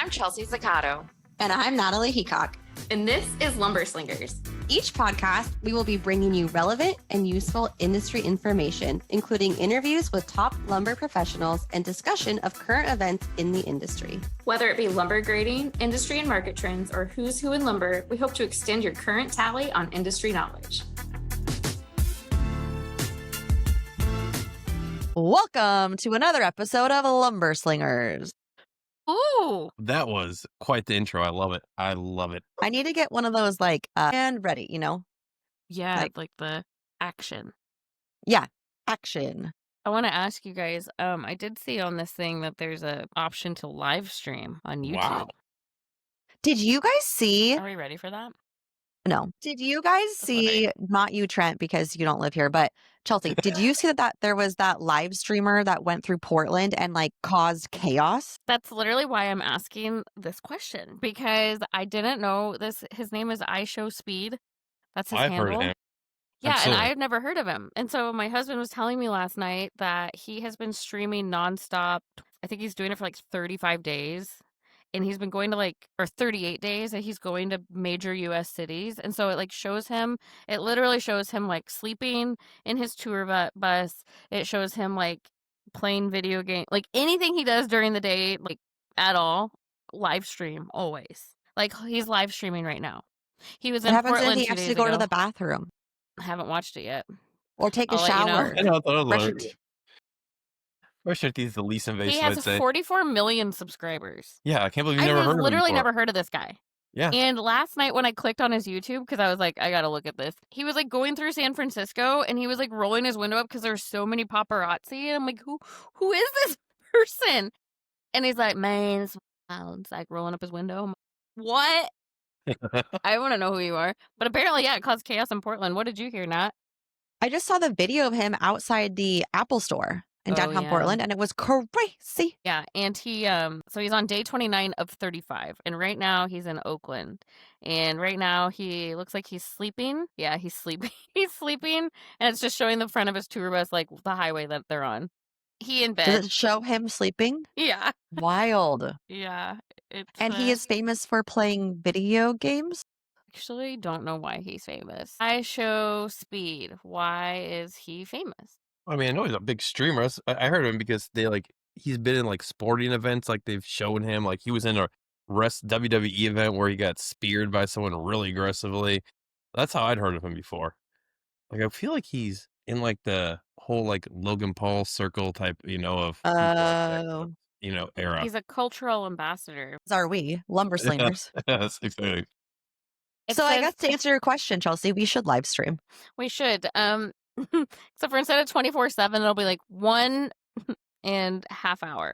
I'm Chelsea Zaccato. And I'm Natalie Heacock. And this is Lumber Slingers. Each podcast, we will be bringing you relevant and useful industry information, including interviews with top lumber professionals and discussion of current events in the industry. Whether it be lumber grading, industry and market trends, or who's who in lumber, we hope to extend your current tally on industry knowledge. Welcome to another episode of Lumber Slingers. Ooh. That was quite the intro. I love it. I love it. I need to get one of those and ready, you know? Yeah, like the action. Yeah, action. I want to ask you guys, I did see on this thing that there's an option to live stream on YouTube. Wow. Did you guys see? Are we ready for that? No. Did you guys see, not you, Trent, because you don't live here, but Chelsea, did you see that there was that live streamer that went through Portland and caused chaos? That's literally why I'm asking this question, because I didn't know this. His name is iShowSpeed. That's his handle. Heard of him. Yeah, Absolutely. and I had never heard of him. And so my husband was telling me last night that he has been streaming nonstop. I think he's doing it for 35 days. And he's been going to or 38 days, and he's going to major U.S. cities. And so it shows him, it literally shows him sleeping in his tour bus. It shows him playing video game, anything he does during the day, at all, live stream always. He's live streaming right now. He was in What happens Portland if he 2 has days to go to ago. the bathroom? I haven't watched it yet. Or take a I'll let you know. shower? I know. I thought it Brush your was teeth. Brush your teeth is the least invasive, He I'd has say. 44 million subscribers. Yeah, I can't believe you never heard of him literally before. never heard of this guy. Yeah. And last night when I clicked on his YouTube, because I was I gotta look at this, he was going through San Francisco, and he was rolling his window up because there's so many paparazzi. And I'm who is this person? And he's man, it's wild. It's rolling up his window. I'm like, what? I want to know who you are. But apparently, yeah, it caused chaos in Portland. What did you hear, Nat? I just saw the video of him outside the Apple store in downtown yeah. Portland, and it was crazy. Yeah, and he so he's on day 29 of 35, and right now he's in Oakland, and right now he looks like he's sleeping. Yeah, he's sleeping. He's sleeping, and it's just showing the front of his tour bus, the highway that they're on. He in bed. Does it show him sleeping? Yeah, Wild. yeah. It's And he is famous for playing video games? actually don't know why he's famous. iShowSpeed. Why is he famous? I mean, I know he's a big streamer. I heard of him because he's been in sporting events. They've shown him. He was in a WWE event where he got speared by someone really aggressively. That's how I'd heard of him before. I feel like he's in the whole Logan Paul circle type, of people era. He's a cultural ambassador. As are we, lumber slingers. Yes, exactly. So I guess to answer your question, Chelsea, we should live stream. We should. Except for instead of 24/7, it'll be 1 and half hour.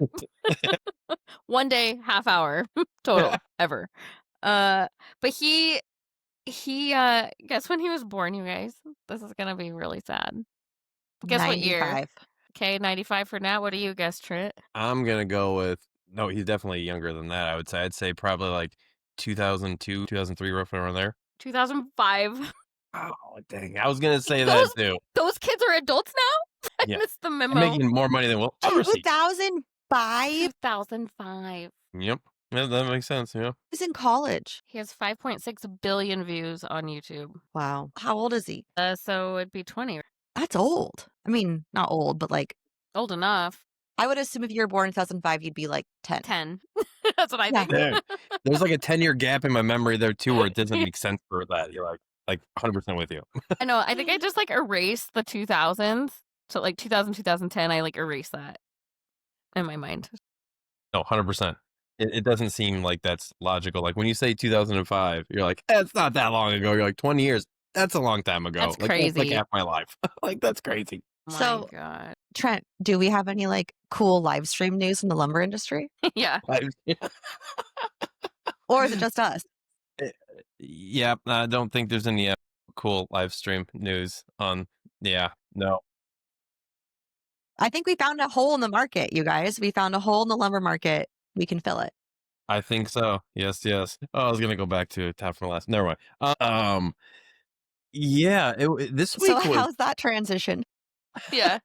1 day, half hour total ever. But he guess when he was born, you guys. This is gonna be really sad. Guess 95. what year? Okay, 95 for Nat. What do you guess, Trent? I'm gonna go with no. He's definitely younger than that. I'd say probably 2002, 2003, roughly around there. 2005. Oh dang! I was gonna say that too. Those kids are adults now. I Yeah. missed the I'm memo. making more money than we'll ever see. 2005? 2005. Yep, yeah, that makes sense. Yeah, He's in college. He has 5.6 billion views on YouTube. Wow. How old is he? So it'd be 20. That's old. I mean, not old, but Old enough. I would assume if you were born in 2005, you'd be 10. 10. That's what I Yeah. think. yeah. There's a 10-year gap in my memory there too, where it doesn't make sense for that. You're 100% with you. I know. I think I just erased the 2000s. So 2000, 2010, I erased that in my mind. No, 100%. It doesn't seem like that's logical. When you say 2005, you're that's not that long ago. You're 20 years. That's a long time ago. That's That's crazy. half my life. That's crazy. So- My God. Trent, do we have any cool live stream news from the lumber industry? Yeah. Or is it just us? Yeah, I don't think there's any cool live stream news on. Yeah, no. I think we found a hole in the market, you guys. We found a hole in the lumber market. We can fill it. I think so. Yes. Oh, I was gonna go back to top from last. Never mind. Yeah. This week So was. how's that transition? Yeah.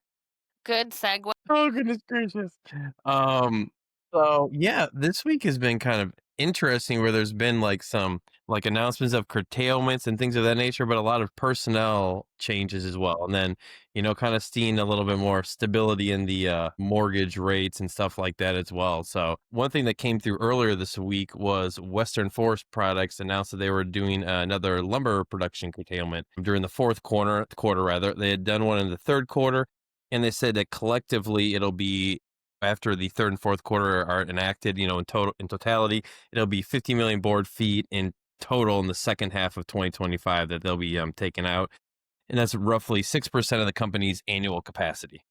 Good segue. Oh goodness gracious. So yeah, this week has been kind of interesting where there's been like some like announcements of curtailments and things of that nature, but a lot of personnel changes as well. And then, kind of seeing a little bit more stability in the mortgage rates and stuff like that as well. So one thing that came through earlier this week was Western Forest Products announced that they were doing another lumber production curtailment during the fourth quarter rather. They had done one in the third quarter, and they said that collectively it'll be after the third and fourth quarter are enacted, in totality, it'll be 50 million board feet in total in the second half of 2025 that they'll be taken out. And that's roughly 6% of the company's annual capacity.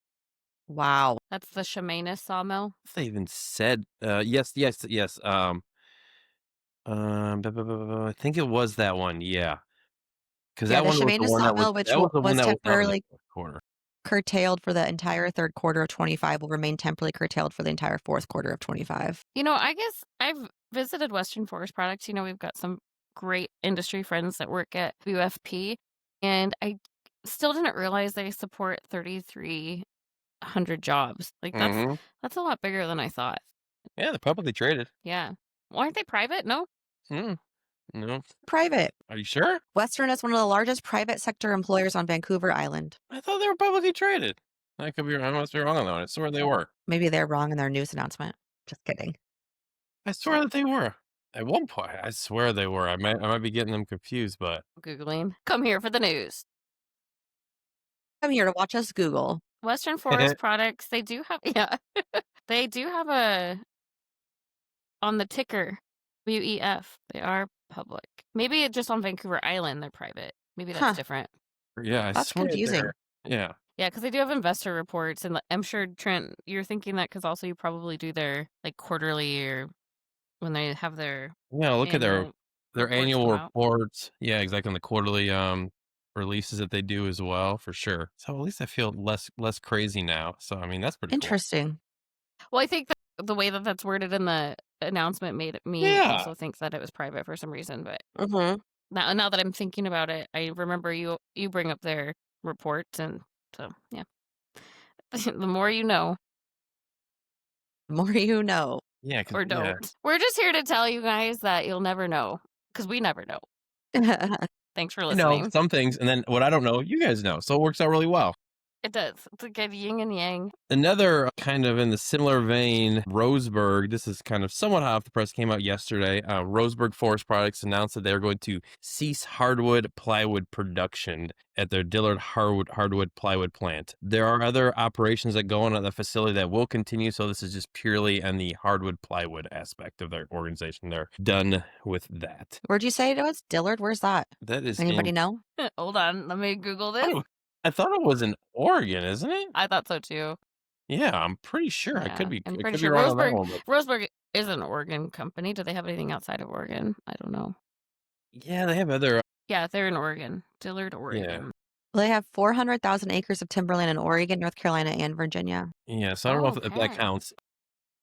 Wow. That's the Shemanis sawmill. If they even said, yes. I think it was that one. Yeah. Because Yeah, that the one was the Shemanis one that was, sawmill, which that was the one was that was out in the temporarily fourth quarter. curtailed for the entire third quarter of 25, will remain temporarily curtailed for the entire fourth quarter of 25. I guess I've visited Western Forest Products. We've got some great industry friends that work at WFP, and I still didn't realize they support 3,300 jobs. Like that's a lot bigger than I thought. Yeah, they're publicly traded. Yeah. Well, aren't they private? No. No. Private. Are you sure? Western is one of the largest private sector employers on Vancouver Island. I thought they were publicly traded. I must be wrong on that one. I swear they were. Maybe they're wrong in their news announcement. Just kidding. I swear that they were. At one point, I swear they were. I might be getting them confused, but Googling. Come here for the news. Come here to watch us Google. Western Forest Products, they do have they do have a on the ticker WEF. They are public. Maybe just on Vancouver Island they're private. Maybe that's different. Yeah, That's swear confusing. Yeah. Yeah, because they do have investor reports, and I'm sure, Trent, you're thinking that because also you probably do their like quarterly or when they have their Look at their reports annual come out. reports. Yeah, exactly. On the quarterly releases that they do as well, for sure. So at least I feel less crazy now. So I mean, that's pretty Interesting. Well, I think that the way that that's worded in the announcement made me also think that it was private for some reason. But now that I'm thinking about it, I remember you bring up their reports, and so yeah. The more you know. The more you know. Yeah, or don't. Yeah. We're just here to tell you guys that you'll never know, because we never know. Thanks for listening. Some things, and then what I don't know, you guys know. So it works out really well. It does. It's like a yin and yang. Another kind of in the similar vein, Roseburg, this is kind of somewhat hot off the press, came out yesterday. Roseburg Forest Products announced that they're going to cease hardwood plywood production at their Dillard hardwood plywood plant. There are other operations that go on at the facility that will continue, so this is just purely on the hardwood plywood aspect of their organization. They're done with that. Where'd you say it was? Dillard? Where's that? That is Anybody know? Hold on. Let me Google this. I thought it was in Oregon, isn't it? I thought so too. Yeah, I'm pretty sure. Yeah, I could be. I'm I pretty could sure be wrong on that one, but... Roseburg is an Oregon company. Do they have anything outside of Oregon? I don't know. Yeah, they have other. Yeah, they're in Oregon, Dillard, Oregon. Yeah. Well, they have 400,000 acres of timberland in Oregon, North Carolina, and Virginia. Yeah, so I don't know if that counts.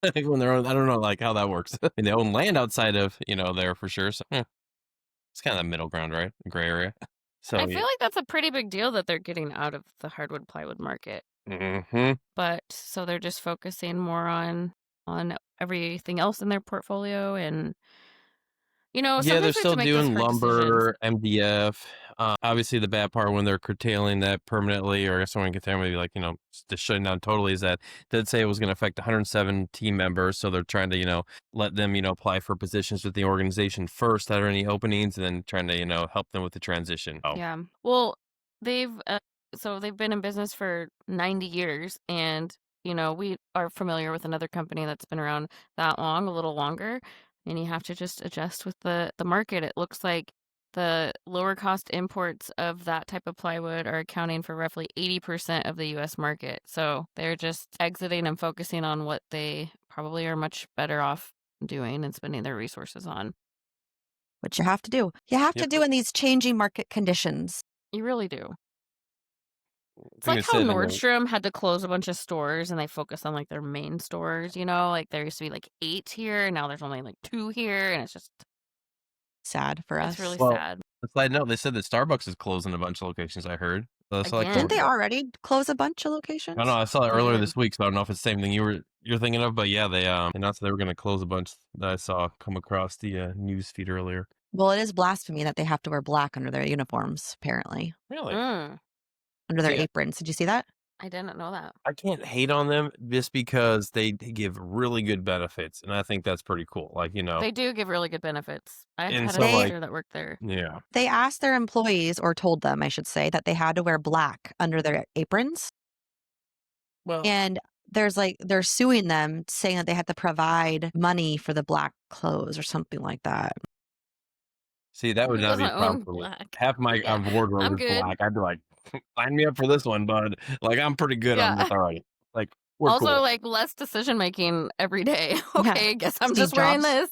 I think when they're, I don't know, like how that works. And they own land outside of there for sure. So it's kind of that middle ground, right? Gray area. So I feel like that's a pretty big deal that they're getting out of the hardwood plywood market. But so they're just focusing more on everything else in their portfolio, and they're still doing lumber, decisions. MDF. Obviously, the bad part when they're curtailing that permanently, or I guess when curtailing, maybe like just shutting down totally, is that they'd say it was going to affect 107 team members. So they're trying to let them apply for positions with the organization first that are any openings, and then trying to help them with the transition. Yeah. Well, they've been in business for 90 years, and we are familiar with another company that's been around that long, a little longer. And you have to just adjust with the market. It looks like the lower cost imports of that type of plywood are accounting for roughly 80% of the U.S. market. So they're just exiting and focusing on what they probably are much better off doing and spending their resources on. Which you have to do. You have to do in these changing market conditions. You really do. It's like how Nordstrom had to close a bunch of stores and they focus on like their main stores, like there used to be like 8 here and now there's only like 2 here, and it's just sad for us. It's really sad. A side note, they said that Starbucks is closing a bunch of locations, I heard. Didn't they already close a bunch of locations? I don't know, I saw it earlier this week, so I don't know if it's the same thing you were you're thinking of, but yeah, they announced they were going to close a bunch that I saw come across the news feed earlier. Well, it is blasphemy that they have to wear black under their uniforms, apparently, Really? under their See, aprons. Did you see that? I didn't know that. I can't hate on them just because they give really good benefits, and I think that's pretty cool. Like, They do give really good benefits. I And had so, a like- sister that worked there. yeah. They asked their employees, or told them, I should say, that they had to wear black under their aprons. Well, And they're suing them, saying that they had to provide money for the black clothes or something like that. see, that would Who not be a doesn't problem own for me. black? Half my Yeah, wardrobe I'm is good. black. I'd be like, sign me up for this one, bud. Like, I'm pretty good on Yeah. this already. Like, we're Also, cool. like less decision making every day. Okay, guess I'm Steve just wearing Jobs. this.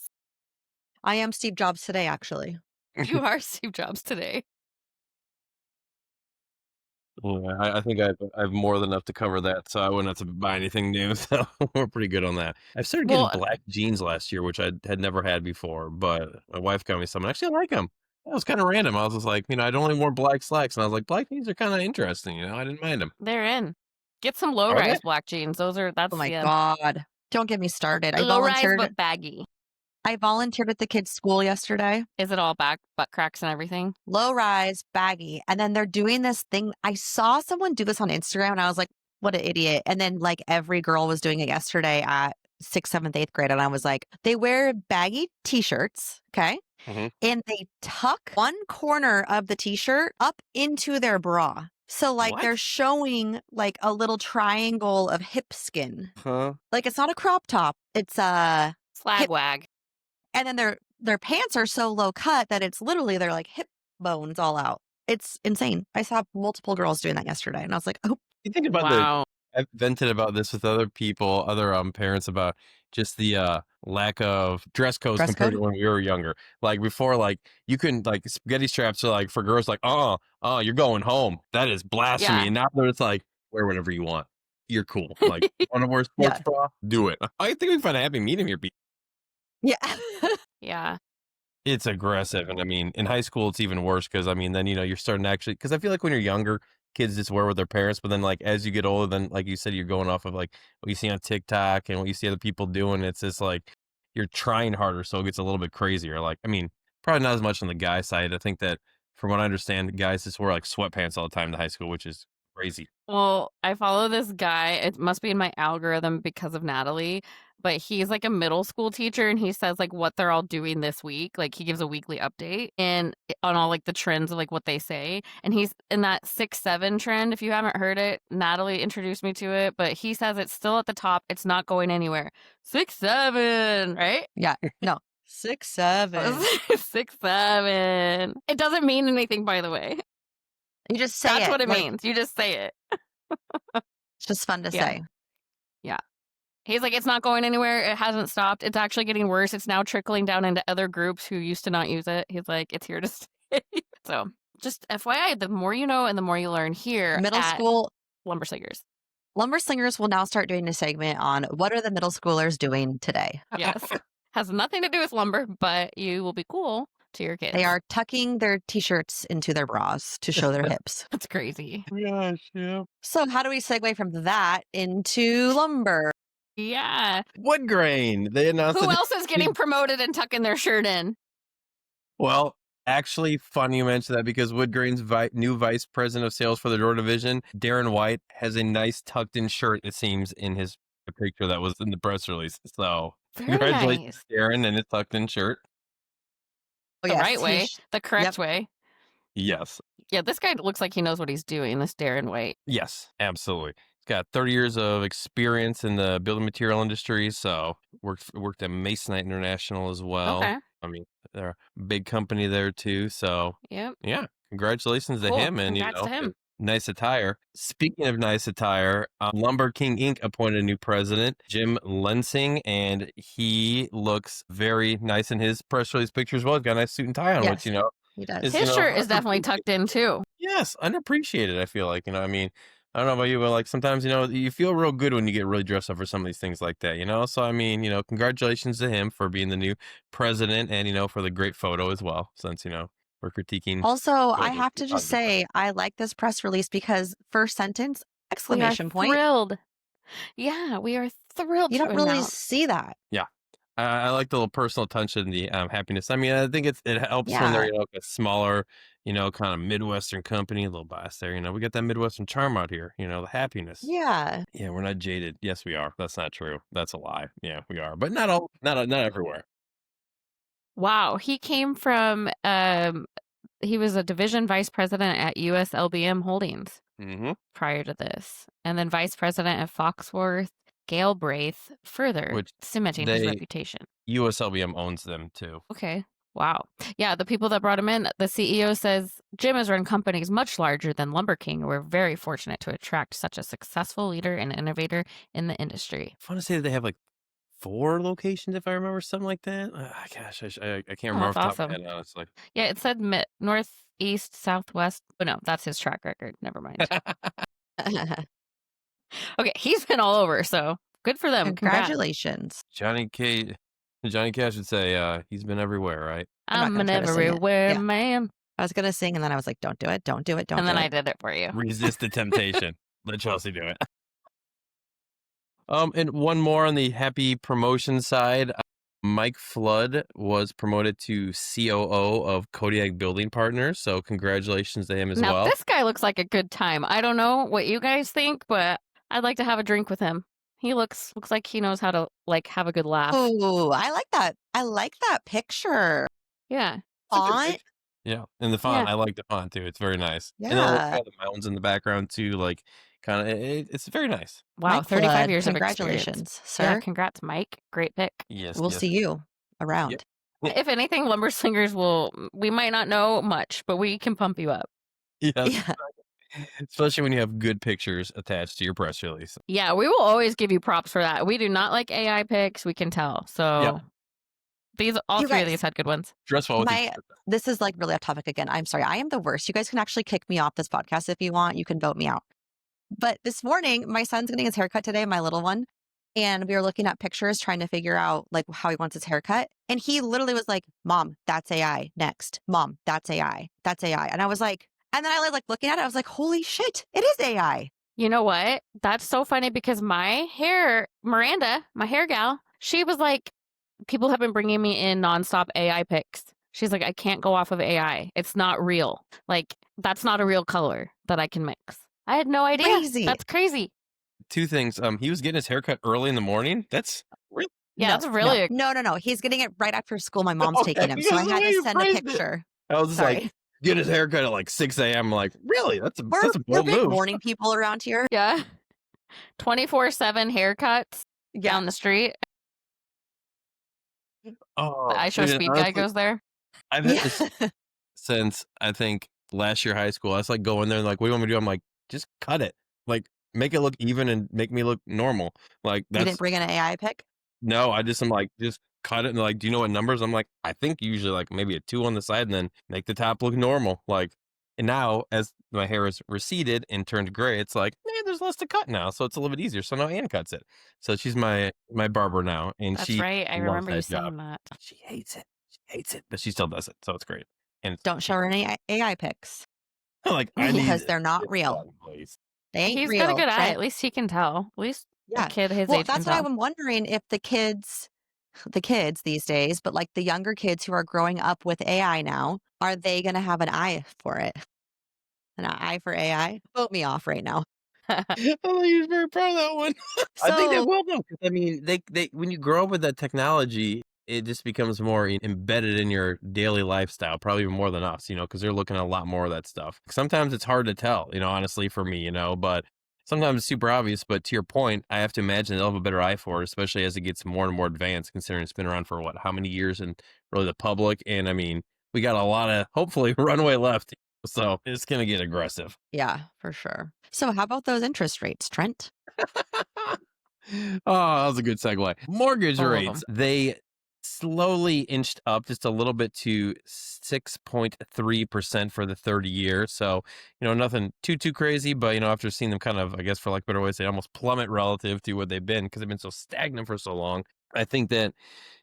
I am Steve Jobs today, actually. You are Steve Jobs today. Yeah, I think I have more than enough to cover that, so I wouldn't have to buy anything new. So we're pretty good on that. I started getting Well, black jeans last year, which I had never had before, but my wife got me some. And actually, I like them. That was kind of random. I was just like, I'd only worn black slacks, and I was like, black jeans are kind of interesting. I didn't mind them. they're in. Get some low Are they? rise black jeans. That's Oh my the God. Don't get me started. I low rise volunteered. but baggy. I volunteered at the kids' school yesterday. Is it all back butt cracks and everything? Low rise, baggy. And then they're doing this thing. I saw someone do this on Instagram and I was like, what an idiot. And then like every girl was doing it yesterday at 6th, 7th, 8th grade. And I was like, they wear baggy t-shirts. Okay. Mhm. And they tuck one corner of the t-shirt up into their bra. So like What? they're showing like a little triangle of hip skin. Huh? Like it's not a crop top. It's a Slag Hip- wag. and then their pants are so low cut that it's literally their like hip bones all out. It's insane. I saw multiple girls doing that yesterday, and I was like, oh, You think about Wow. I've vented about this with other people, other parents about just the lack of dress codes Dress compared code? to when we were younger. Like before, like you couldn't like spaghetti straps are like for girls like, you're going home. That is blasphemy. Yeah. And now it's like wear whatever you want. You're cool. Like want to wear sports Yeah. bra? Do it. I think we find a happy medium here. yeah. Yeah. It's aggressive. And I mean, in high school, it's even worse because, I mean, then, you're starting to actually, because I feel like when you're younger, kids just wear with their parents. But then, like, as you get older, then, like you said, you're going off of like what you see on TikTok and what you see other people doing. It's just like you're trying harder. So it gets a little bit crazier. Like, I mean, probably not as much on the guy side. I think that from what I understand, guys just wear like sweatpants all the time in high school, which is crazy. Well, I follow this guy. It must be in my algorithm because of Natalie, but he's like a middle school teacher and he says like what they're all doing this week. Like he gives a weekly update and on all like the trends of like what they say. And he's in that 6-7 trend. If you haven't heard it, Natalie introduced me to it, but he says it's still at the top. It's not going anywhere. 6-7, right? Yeah. No. 6-7. 6-7. It doesn't mean anything, by the way. You just say That's it. what it like, means. You just say it. It's just fun to Yeah. say. He's like, it's not going anywhere. It hasn't stopped. It's actually getting worse. It's now trickling down into other groups who used to not use it. He's like, it's here to stay. So just FYI, the more you know and the more you learn here Middle at school Lumber Slingers. Lumber Slingers will now start doing a segment on what are the middle schoolers doing today. Yes. Has nothing to do with lumber, but you will be cool to your kids. They are tucking their t-shirts into their bras to show their hips. That's crazy. Gosh, yeah. So how do we segue from that into lumber? Yeah. Wood grain. They announced Who that- else is getting promoted and tucking their shirt in? Well, actually, funny you mentioned that because Wood Grain's new vice president of sales for the door division, Darren White, has a nice tucked-in shirt, it seems, in his picture that was in the press release. So, Very congratulations, nice. Darren, and his tucked-in shirt. The yes, right way, the correct Yep. way. Yes, Yeah, this guy looks like he knows what he's doing, this Darren White. yes, absolutely. He's got 30 years of experience in the building material industry. So, worked at Masonite International as well. Okay. I mean, they're a big company there too. So, Yep. yeah, congratulations to Cool. him, and Congrats to him. nice attire. Speaking of nice attire, Lumber King Inc. appointed a new president, Jim Lensing, and he looks very nice in his press release picture as well. He's got a nice suit and tie on, Yes. which He does. is- His shirt is definitely tucked in too. yes, unappreciated. I feel like I mean. I don't know about you, but like sometimes, you feel real good when you get really dressed up for some of these things like that, So, I mean, congratulations to him for being the new president and, for the great photo as well, since, we're critiquing. Also, I Whatever, have to just positive. say, I like this press release because first sentence, We are exclamation point. thrilled. Yeah, we are thrilled You to don't really announce. see that. Yeah. I like the little personal touch and the happiness. I mean, I think it helps when they're Yeah. a smaller, kind of Midwestern company, a little biased there. We got that Midwestern charm out here. The happiness. Yeah. Yeah, we're not jaded. Yes, we are. That's not true. That's a lie. Yeah, we are, but not not everywhere. Wow, he came from he was a division vice president at US LBM Holdings Mm-hmm. prior to this, and then vice president at Foxworth Galbraith, further Which cementing his they reputation. USLBM owns them too. Okay. Wow. Yeah, the people that brought him in, the CEO says Jim has run companies much larger than Lumber King. We're very fortunate to attract such a successful leader and innovator in the industry. I want to say that they have like 4 locations, if I remember, something like that. Gosh, I can't remember off That's the top of awesome. my head, honestly. Yeah, it said northeast, southwest. Oh, no, that's his track record. Never mind. Okay, he's been all over, so good for them. Congrats. Congratulations. Johnny Cash would say, he's been everywhere, right? I'm not I'm gonna an try to sing it. everywhere Yeah. man. I was gonna sing and then I was like, don't do it, don't do it, don't And do then it. I did it for you. Resist the temptation. Let Chelsea do it. And one more on the happy promotion side. Mike Flood was promoted to COO of Kodiak Building Partners, so congratulations to him as Now, well. this guy looks like a good time. I don't know what you guys think, but I'd like to have a drink with him. He looks like he knows how to have a good laugh. Oh, I like that. I like that picture. Yeah. Font. Yeah, and the font, Yeah. I like the font too. It's very nice. And Yeah. the mountains in the background too, like kind of. It's very nice. Wow, Mike 35 Flood, years of experience. congratulations, Yeah, sir. congrats, Mike. Great pick. Yes, We'll yes. see you around. If anything, Lumber Slingers we might not know much, but we can pump you up. Yes, Yeah. especially when you have good pictures attached to your press release. Yeah, we will always give you props for that. We do not like AI picks, we can tell. So all You three of guys- these had good ones. Dress well with each other. This is like really off topic again. I'm sorry. I am the worst. You guys can actually kick me off this podcast if you want. You can vote me out. But this morning, my son's getting his haircut today, my little one. And we were looking at pictures trying to figure out like how he wants his haircut. And he literally was like, Mom, that's AI. Next. Mom, that's AI. That's AI. And I was like, and then I like looking at it, I was like, holy shit, it is AI. You know what? That's so funny because Miranda, my hair gal, she was like, people have been bringing me in nonstop AI pics. She's like, I can't go off of AI. It's not real. Like, that's not a real color that I can mix. I had no idea. Crazy. That's crazy. 2 things. He was getting his haircut early in the morning. That's real. Yeah, that's really No. He's getting it right after school. My mom's Okay, taking him. So I because had the way to you send a phrased it. picture. I was just Sorry. like, get his haircut at like 6 a.m. I'm like, really? That's a We're bold big move. morning people around here. Yeah. 24/7 haircuts Yeah. down the street. Oh, The I Show dude, Speed honestly, guy goes there. I've had Yeah. this since I think last year high school. I was like going there and like, what do you want me to do? I'm like, just cut it. Like, make it look even and make me look normal. Like You that's didn't bring an AI pic? no. I'm like, just cut it and like, do you know what numbers? I'm like, I think usually like maybe a 2 on the side and then make the top look normal. Like, and now as my hair is receded and turned gray, it's like, there's less to cut now, so it's a little bit easier. So now Ann cuts it. So she's my barber now, and That's she right. I loves remember you that job. saying that. She hates it, but she still does it, so it's great. And it's Don't show her any AI pics like I need because it. they're not It's real. done, please. They ain't He's real. got a good eye. Trent. At least he can tell. At least Yeah. a kid his Well, age that's can why tell. I'm wondering if the kids these days, but like the younger kids who are growing up with AI now, are they going to have an eye for it? An eye for AI? Vote me off right now. I thought you were very proud of that one. I think they So- will though. 'Cause, I mean, they when you grow up with that technology, it just becomes more embedded in your daily lifestyle, probably even more than us, because they're looking at a lot more of that stuff. Sometimes it's hard to tell, honestly for me, but sometimes it's super obvious. But to your point, I have to imagine they'll have a better eye for it, especially as it gets more and more advanced, considering it's been around for how many years and really the public. And I mean, we got a lot of hopefully runway left. So it's going to get aggressive. Yeah, for sure. So how about those interest rates, Trent? Oh, that was a good segue. Mortgage All of rates, they slowly inched up just a little bit to 6.3% for the 30 year. So, nothing too crazy, but, after seeing them kind of, I guess for like better way to say, almost plummet relative to what they've been because they've been so stagnant for so long. I think that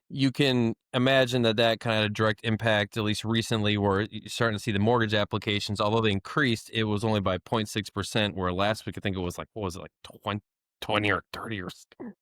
you can imagine that kind of direct impact, at least recently, where you're starting to see the mortgage applications, although they increased, it was only by 0.6%, where last week I think it was like, what was it, like 20 or 30 or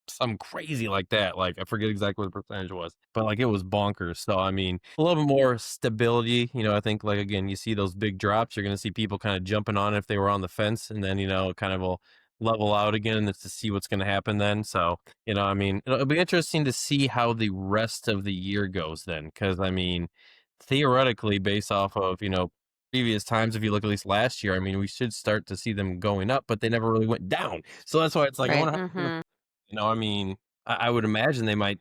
something crazy like that. Like, I forget exactly what the percentage was, but like it was bonkers. So, I mean, a little bit more stability. I think, like, again, you see those big drops, you're going to see people kind of jumping on if they were on the fence, and then, kind of will level out again to see what's going to happen then. So, I mean, it'll be interesting to see how the rest of the year goes then. Cause I mean, theoretically, based off of, previous times, if you look at least last year, I mean, we should start to see them going up, but they never really went down. So that's why it's like, I Right. wonder how, I mean, I would imagine they might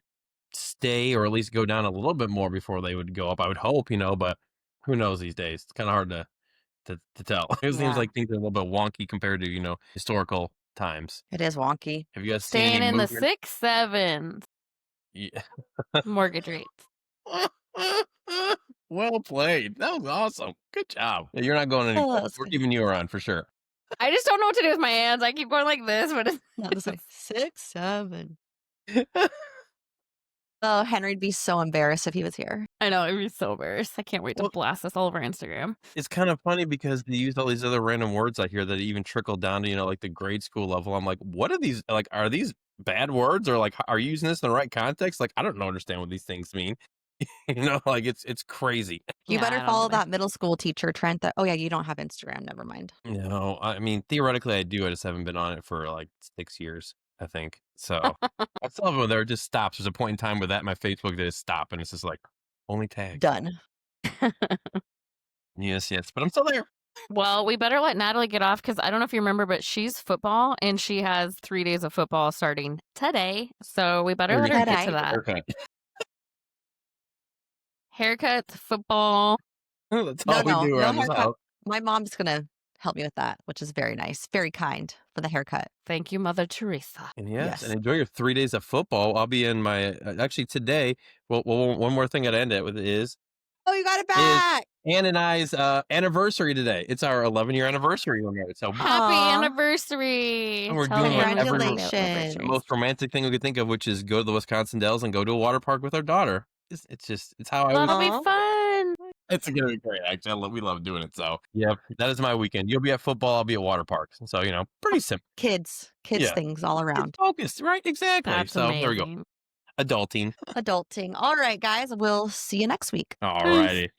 stay or at least go down a little bit more before they would go up. I would hope, but who knows these days? It's kind of hard to tell. It seems Yeah. like things are a little bit wonky compared to, historical times. It is wonky. Have you guys seen Staying any in the movement? 6-7s Yeah. mortgage rates. Well played. That was awesome. Good job. Yeah, you're not going anywhere. that's We're good. keeping you around for sure. I just don't know what to do with my hands. I keep going like this, but No, this is 6-7. Oh, Henry'd be so embarrassed if he was here. I know it'd be so embarrassed. I can't wait to Well- blast this all over Instagram. It's kind of funny because they use all these other random words I hear that even trickle down to, like the grade school level. I'm like, what are these? Like, are these bad words, or like, are you using this in the right context? Like, I don't understand what these things mean. Like it's crazy. You Yeah, better I don't follow either. that middle school teacher, Trent. Oh, yeah, you don't have Instagram. Never mind. No, I mean, theoretically I do. I just haven't been on it for like 6 years, I think. So I still have one there. It just stops. There's a point in time where that my Facebook did stop, and it's just like only tags. Done. Yes, but I'm still there. Well, we better let Natalie get off because I don't know if you remember, but she's football and she has 3 days of football starting today. So we better let her get to Today. that. Haircut. Haircuts, football. That's No, all we no, do no around this haircut. house. My mom's going to help me with that, which is very nice. Very kind for the haircut. Thank you, Mother Teresa. And yes, Yes. and enjoy your 3 days of football. I'll be in my actually today. Well, one more thing I'd end it with is Oh, you got it back. Ann and I's anniversary today. It's our 11-year anniversary on there. So Happy Aw. anniversary. And we're Tell doing him like every- Congratulations. the most romantic thing we could think of, which is go to the Wisconsin Dells and go to a water park with our daughter. It's how I That'll was. be Aw. fun. It's gonna be great. Actually, we love doing it. So yeah, that is my weekend. You'll be at football. I'll be at water parks. So pretty simple. Kids Yeah. things all around. It's focused, right? Exactly. That's so amazing. there we go. Adulting. Adulting. All right, guys. We'll see you next week. All righty.